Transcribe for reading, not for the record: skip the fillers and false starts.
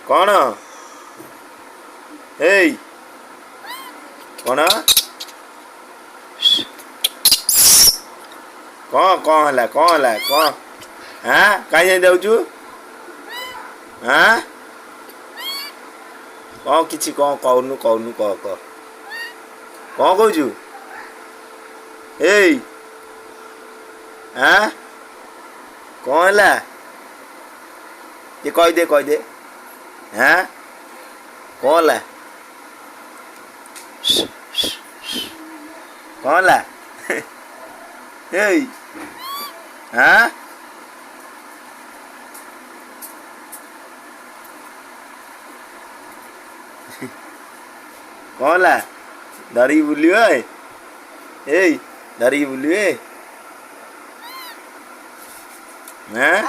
କଣ ଏଇ କଣ କଣ ହେଲା କଣ ଆଁ କାହିଁ ଯାଇ ଯାଉଛୁ ଆଁ କଣ କିଛି କଣ କହୁନୁ କହ କଣ କହୁଛୁ ଏଇ ଆଁ କଣ ହେଲା ଟିକେ କହିଦେ ଆଁ କଣ ହେଲା କଣ ହେଲା ଏଇ ଆଁ କଣ ହେଲା ଧରିକି ବୁଲିବେ ଏଇ ଧରିକି ବୁଲିବେ ଆଁ